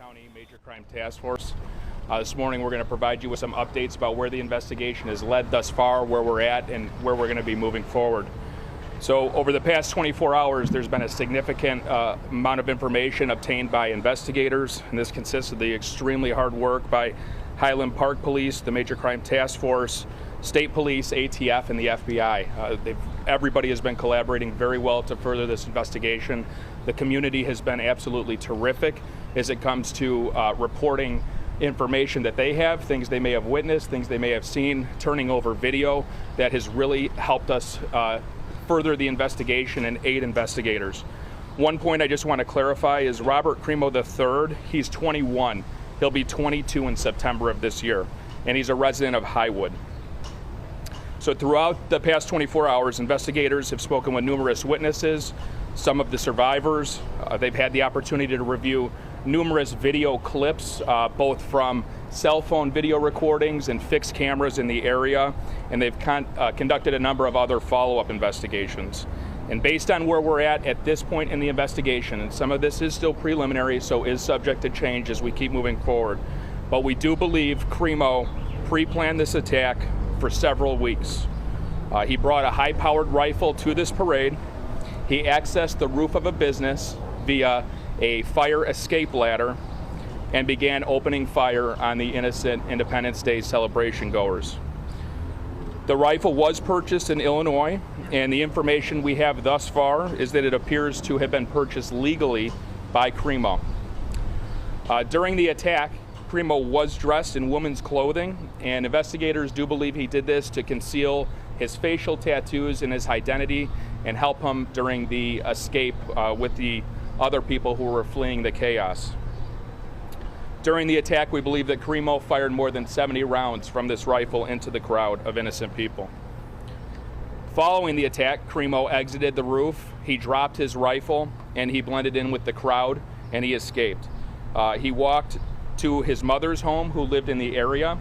County Major Crime Task Force. This morning we're going to provide you with some updates about where the investigation has led thus far, where we're at, and where we're going to be moving forward. So over the past 24 hours, there's been a significant amount of information obtained by investigators, and this consists of the extremely hard work by Highland Park Police, the Major Crime Task Force, State Police, ATF, and the FBI. Everybody has been collaborating very well to further this investigation. The community has been absolutely terrific as it comes to reporting information that they have, things they may have witnessed, things they may have seen, turning over video that has really helped us further the investigation and aid investigators. One point I just want to clarify is Robert Crimo III, he's 21. He'll be 22 in September of this year, and he's a resident of Highwood. So throughout the past 24 hours, investigators have spoken with numerous witnesses, some of the survivors. They've had the opportunity to review numerous video clips, both from cell phone video recordings and fixed cameras in the area, and they've conducted a number of other follow-up investigations. And based on where we're at this point in the investigation, and some of this is still preliminary, so is subject to change as we keep moving forward, but we do believe Crimo pre-planned this attack for several weeks. He brought a high-powered rifle to this parade. He accessed the roof of a business via a fire escape ladder and began opening fire on the innocent Independence Day celebration goers. The rifle was purchased in Illinois, and the information we have thus far is that it appears to have been purchased legally by Crimo. During the attack, Crimo was dressed in women's clothing, and investigators do believe he did this to conceal his facial tattoos and his identity and help him during the escape with the other people who were fleeing the chaos. During the attack, we believe that Crimo fired more than 70 rounds from this rifle into the crowd of innocent people. Following the attack, Crimo exited the roof, he dropped his rifle, and he blended in with the crowd, and he escaped. He walked to his mother's home, who lived in the area,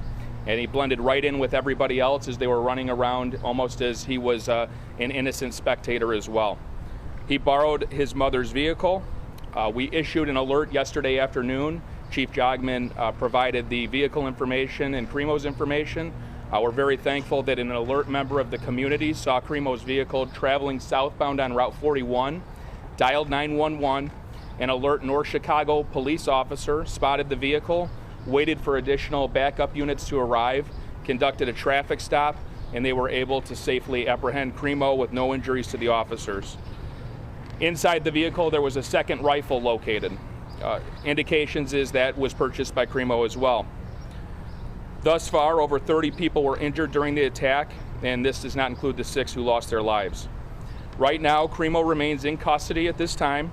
and he blended right in with everybody else as they were running around, almost as he was an innocent spectator as well. He borrowed his mother's vehicle. We issued an alert yesterday afternoon. Chief Jogman provided the vehicle information and Crimo's information. We're very thankful that an alert member of the community saw Crimo's vehicle traveling southbound on Route 41, dialed 911. An alert North Chicago police officer spotted the vehicle, waited for additional backup units to arrive, conducted a traffic stop, and they were able to safely apprehend Crimo with no injuries to the officers. Inside the vehicle, there was a second rifle located. Indications is that was purchased by Crimo as well. Thus far, over 30 people were injured during the attack, and this does not include the 6 who lost their lives. Right now, Crimo remains in custody at this time.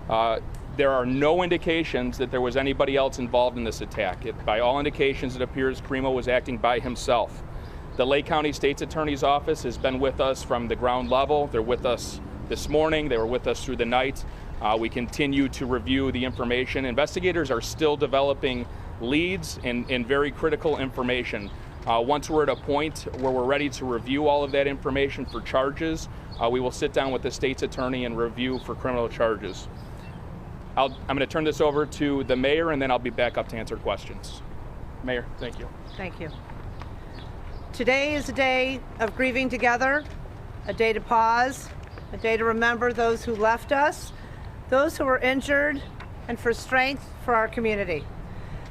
There are no indications that there was anybody else involved in this attack. By all indications, it appears Crimo was acting by himself. The Lake County State's Attorney's Office has been with us from the ground level. They're with us this morning. They were with us through the night. We continue to review the information. Investigators are still developing leads and very critical information. Once we're at a point where we're ready to review all of that information for charges, we will sit down with the state's attorney and review for criminal charges. I'm going to turn this over to the mayor, and then I'll be back up to answer questions. Mayor, thank you. Thank you. Today is a day of grieving together, a day to pause, a day to remember those who left us, those who were injured, and for strength for our community.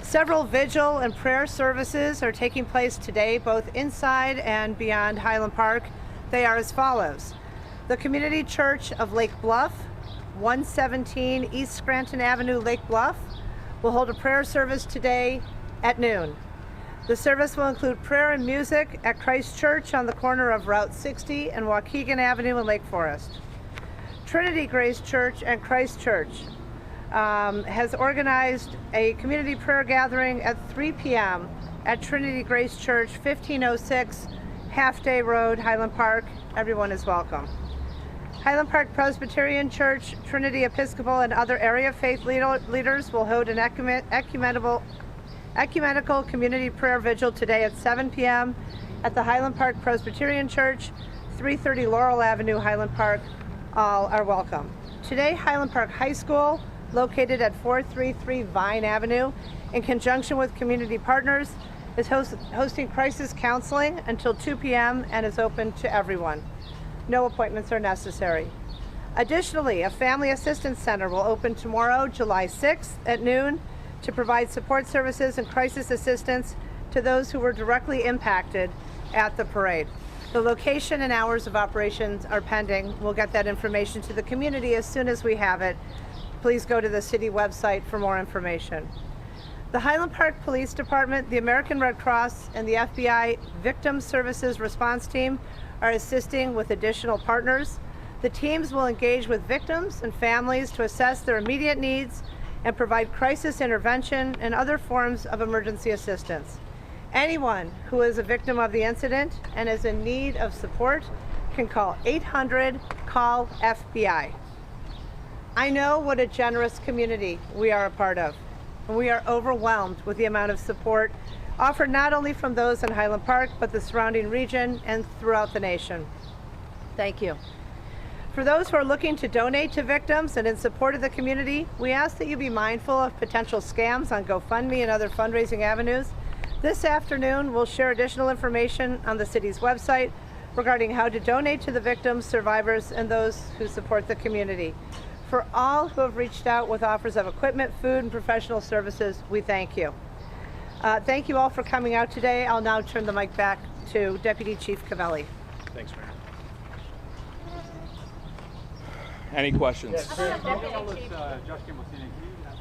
Several vigil and prayer services are taking place today, both inside and beyond Highland Park. They are as follows. The Community Church of Lake Bluff, 117 East Scranton Avenue, Lake Bluff, will hold a prayer service today at noon. The service will include prayer and music at Christ Church on the corner of Route 60 and Waukegan Avenue in Lake Forest. Trinity Grace Church and Christ Church has organized a community prayer gathering at 3 p.m. at Trinity Grace Church, 1506 Half Day Road, Highland Park. Everyone is welcome. Highland Park Presbyterian Church, Trinity Episcopal, and other area faith leaders will hold an ecumenical community prayer vigil today at 7 p.m. at the Highland Park Presbyterian Church, 330 Laurel Avenue, Highland Park. All are welcome. Today, Highland Park High School located at 433 Vine Avenue, in conjunction with community partners, is hosting crisis counseling until 2 p.m. and is open to everyone. No appointments are necessary. Additionally, a family assistance center will open tomorrow, July 6th at noon, to provide support services and crisis assistance to those who were directly impacted at the parade. The location and hours of operations are pending. We'll get that information to the community as soon as we have it. Please go to the city website for more information. The Highland Park Police Department, the American Red Cross, and the FBI Victim Services Response Team are assisting with additional partners. The teams will engage with victims and families to assess their immediate needs and provide crisis intervention and other forms of emergency assistance. Anyone who is a victim of the incident and is in need of support can call 800-CALL-FBI. I know what a generous community we are a part of, and we are overwhelmed with the amount of support offered not only from those in Highland Park, but the surrounding region and throughout the nation. Thank you. For those who are looking to donate to victims and in support of the community, we ask that you be mindful of potential scams on GoFundMe and other fundraising avenues. This afternoon, we'll share additional information on the city's website regarding how to donate to the victims, survivors, and those who support the community. For all who have reached out with offers of equipment, food, and professional services, we thank you. Thank you all for coming out today. I'll now turn the mic back to Deputy Chief Cavelli. Thanks, Mayor. Any questions? Yes, sir. Justin, can you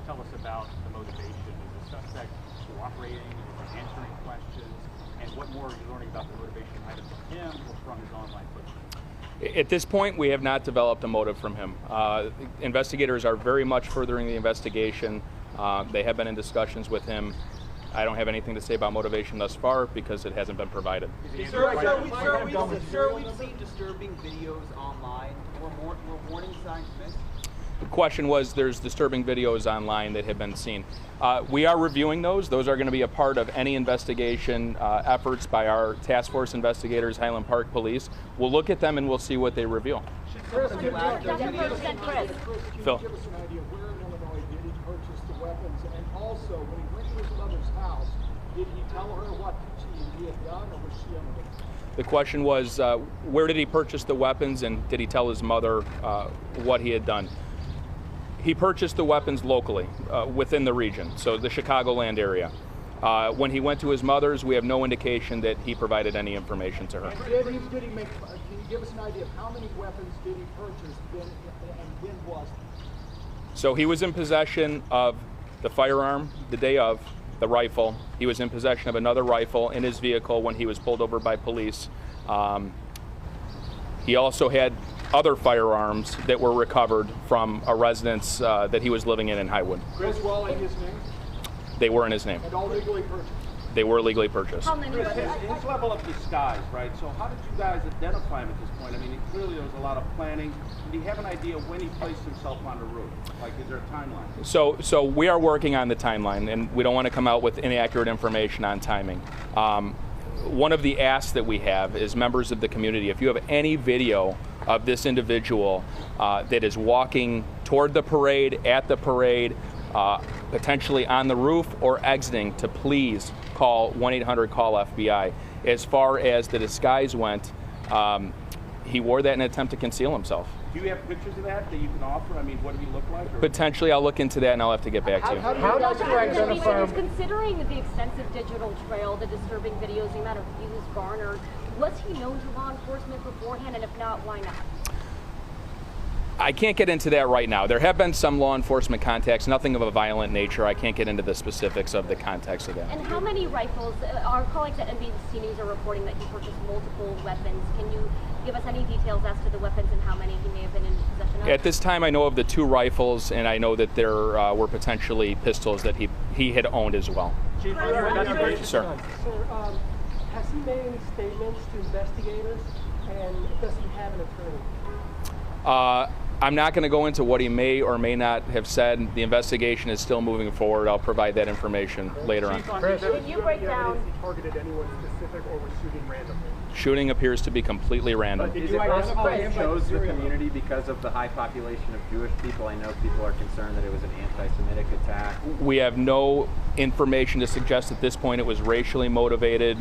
tell us about the motivation? Is the suspect cooperating, answering questions, and what more are you learning about the motivation either from him or from his online footage? At this point, we have not developed a motive from him. Investigators are very much furthering the investigation. They have been in discussions with him. I don't have anything to say about motivation thus far because it hasn't been provided. Sir, we've seen disturbing videos online. Were warning signs missed? The question was, there's disturbing videos online that have been seen. We are reviewing those. Those are going to be a part of any investigation efforts by our task force investigators, Highland Park Police. We'll look at them and we'll see what they reveal. Chris, Phil. give us an idea where in Illinois did he purchase the weapons, and also when he went to his mother's house, did he tell her what he had done, or was she unaware? The question was, where did he purchase the weapons, and did he tell his mother what he had done? He purchased the weapons locally, within the region, so the Chicagoland area. When he went to his mother's, we have no indication that he provided any information to her. Can you give us an idea of how many weapons did he purchase, and when was it? So he was in possession of the firearm the day of, the rifle. He was in possession of another rifle in his vehicle when he was pulled over by police. He also had other firearms that were recovered from a residence that he was living in Highwood. Chris, well in his name? They were in his name. And all legally purchased? They were legally purchased. Chris, his level of disguise, right? So how did you guys identify him at this point? I mean, clearly there was a lot of planning. Did he have an idea when he placed himself on the roof? Like, is there a timeline? So we are working on the timeline, and we don't want to come out with inaccurate information on timing. One of the asks that we have is members of the community, if you have any video of this individual that is walking toward the parade, at the parade, potentially on the roof or exiting, to please call 1-800-CALL-FBI. As far as the disguise went, he wore that in an attempt to conceal himself. Do you have pictures of that you can offer? I mean, what did he look like? Or? Potentially, I'll look into that and I'll have to get back to you. How does he identify him? Considering the extensive digital trail, the disturbing videos, the amount of views garnered, was he known to law enforcement beforehand, and if not, why not? I can't get into that right now. There have been some law enforcement contacts, nothing of a violent nature. I can't get into the specifics of the context of that. And how many rifles? Our colleagues at NBC News are reporting that he purchased multiple weapons. Can you give us any details as to the weapons and how many he may have been in possession of? At this time, I know of the 2 rifles, and I know that there were potentially pistols that he had owned as well. Chief, Sir. Has he made any statements to investigators, and does he have an attorney? I'm not going to go into what he may or may not have said. The investigation is still moving forward. I'll provide that information later on. Can you break down? He targeted anyone specific or was shooting randomly? Shooting appears to be completely random. Is it possible he chose the community because of the high population of Jewish people? I know people are concerned that it was an anti-Semitic attack. We have no information to suggest at this point it was racially motivated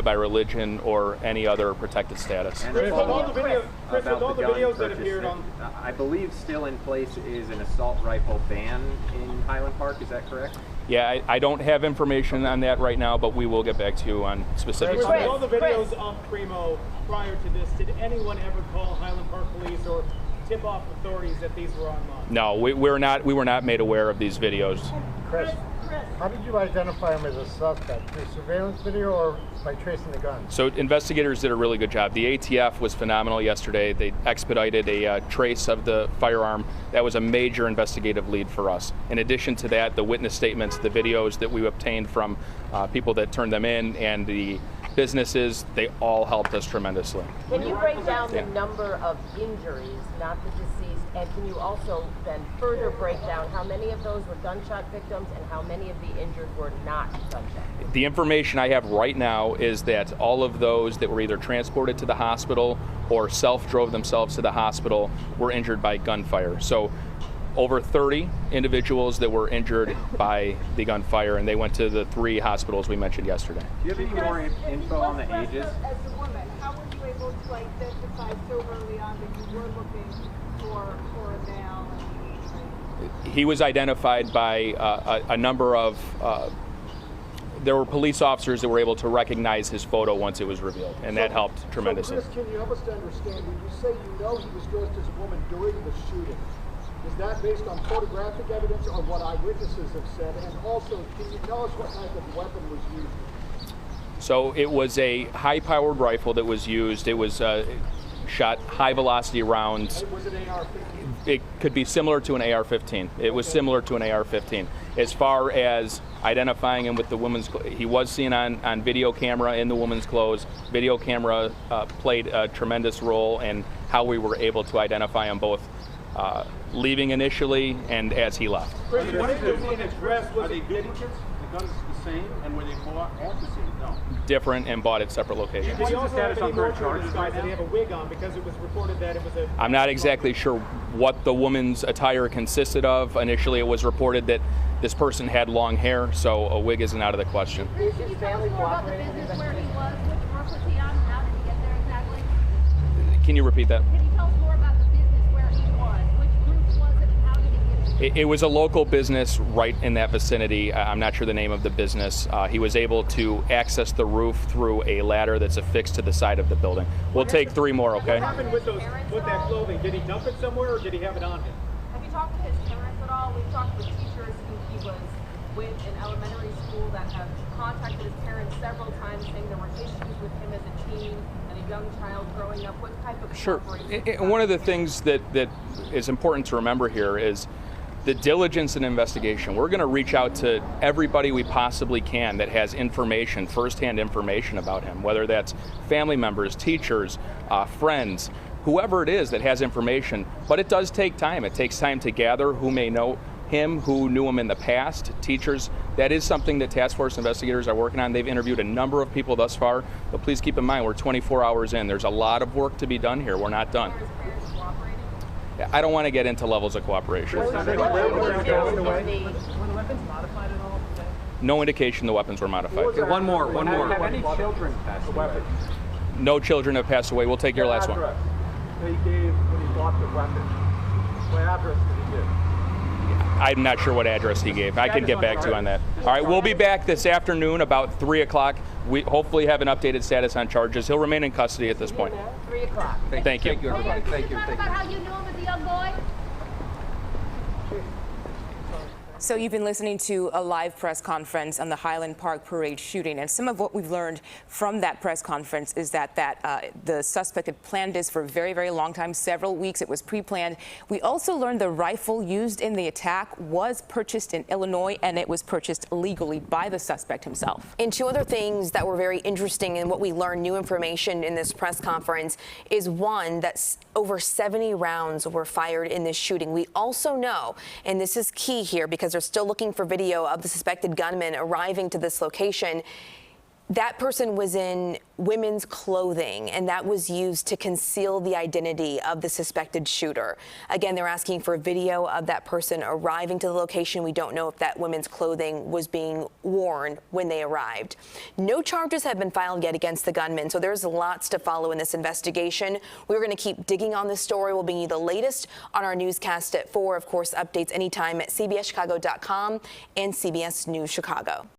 by religion, or any other protected status. And Chris, with all the videos, about with all the gun videos that purchase, appeared on... I believe still in place is an assault rifle ban in Highland Park. Is that correct? Yeah, I don't have information on that right now, but we will get back to you on specifics. With all the videos of Crimo prior to this, did anyone ever call Highland Park Police or tip off authorities that these were online? No, we were not made aware of these videos. Chris, how did you identify him as a suspect? Through surveillance video or by tracing the gun? So investigators did a really good job. The ATF was phenomenal yesterday. They expedited a trace of the firearm. That was a major investigative lead for us. In addition to that, the witness statements, the videos that we obtained from people that turned them in, and the businesses, they all helped us tremendously. Can you break down the number of injuries, not the deceased, and can you also then further break down how many of those were gunshot victims and how many of the injured were not gunshot? The information I have right now is that all of those that were either transported to the hospital or self-drove themselves to the hospital were injured by gunfire. So over 30 individuals that were injured by the gunfire, and they went to the 3 hospitals we mentioned yesterday. Do you have any more info on the ages? As a woman, how were you able to identify so early on that you were looking for a male? He was identified by a number of, there were police officers that were able to recognize his photo once it was revealed, and that helped tremendously. So Chris, can you help us to understand, when you say you know he was dressed as a woman during the shooting, is that based on photographic evidence or what eyewitnesses have said? And also, can you tell us what type of weapon was used? So it was a high-powered rifle that was used. It was shot high-velocity rounds. Was it AR-15? It could be similar to an AR-15. It was similar to an AR-15. As far as identifying him with the woman's, he was seen on video camera in the woman's clothes. Video camera played a tremendous role in how we were able to identify him both leaving initially and as he left. Chris, what is the address? Was it duplicates? The guns the same, and were they bought at the same? No. Different and bought at separate locations. Did he also have any more charges right now? Did he have a wig on? Because it was reported that it was a... I'm not exactly sure what the woman's attire consisted of. Initially, it was reported that this person had long hair, so a wig isn't out of the question. Can you tell us more about the business where he was? Which work was he on? How did he get there exactly? Can you repeat that? Can you tell us more about the business where he was? Which group was it, and how did he get there? It was a local business right in that vicinity. I'm not sure the name of the business. He was able to access the roof through a ladder that's affixed to the side of the building. We'll take 3 more, okay? What happened with that clothing? Did he dump it somewhere or did he have it on him? Have you talked to his parents at all? We've talked with teachers who he was with in elementary school that have contacted his parents several times saying there were issues with him as a teen and a young child growing up. What type of Sure. cooperation? And one of the things that is important to remember here is the diligence and investigation. We're going to reach out to everybody we possibly can that has information, firsthand information about him, whether that's family members, teachers, friends, whoever it is that has information. But it does take time. It takes time to gather who may know him, who knew him in the past, teachers. That is something that task force investigators are working on. They've interviewed a number of people thus far, but please keep in mind we're 24 hours in. There's a lot of work to be done here. We're not done. I don't want to get into levels of cooperation. Were the weapons modified at all? No indication the weapons were modified. One more. Have any children passed away? No children have passed away. We'll take your last one. They gave when he bought the weapon. What address did he give? I'm not sure what address he gave. I can get back to you on that. All right, we'll be back this afternoon about 3 o'clock. We hopefully have an updated status on charges. He'll remain in custody at this point. 3 o'clock. Thank you. Hey, can you talk about how you knew him as a young boy? So you've been listening to a live press conference on the Highland Park parade shooting, and some of what we've learned from that press conference is that the suspect had planned this for a very, very long time, several weeks. It was pre-planned. We also learned the rifle used in the attack was purchased in Illinois, and it was purchased legally by the suspect himself. And two other things that were very interesting and what we learned, new information in this press conference, is one, that over 70 rounds were fired in this shooting. We also know, and this is key here because they're still looking for video of the suspected gunman arriving to this location, that person was in women's clothing, and that was used to conceal the identity of the suspected shooter. Again, they're asking for a video of that person arriving to the location. We don't know if that women's clothing was being worn when they arrived. No charges have been filed yet against the gunman, so there's lots to follow in this investigation. We're going to keep digging on this story. We'll bring you the latest on our newscast at 4. Of course, updates anytime at cbschicago.com and CBS News Chicago.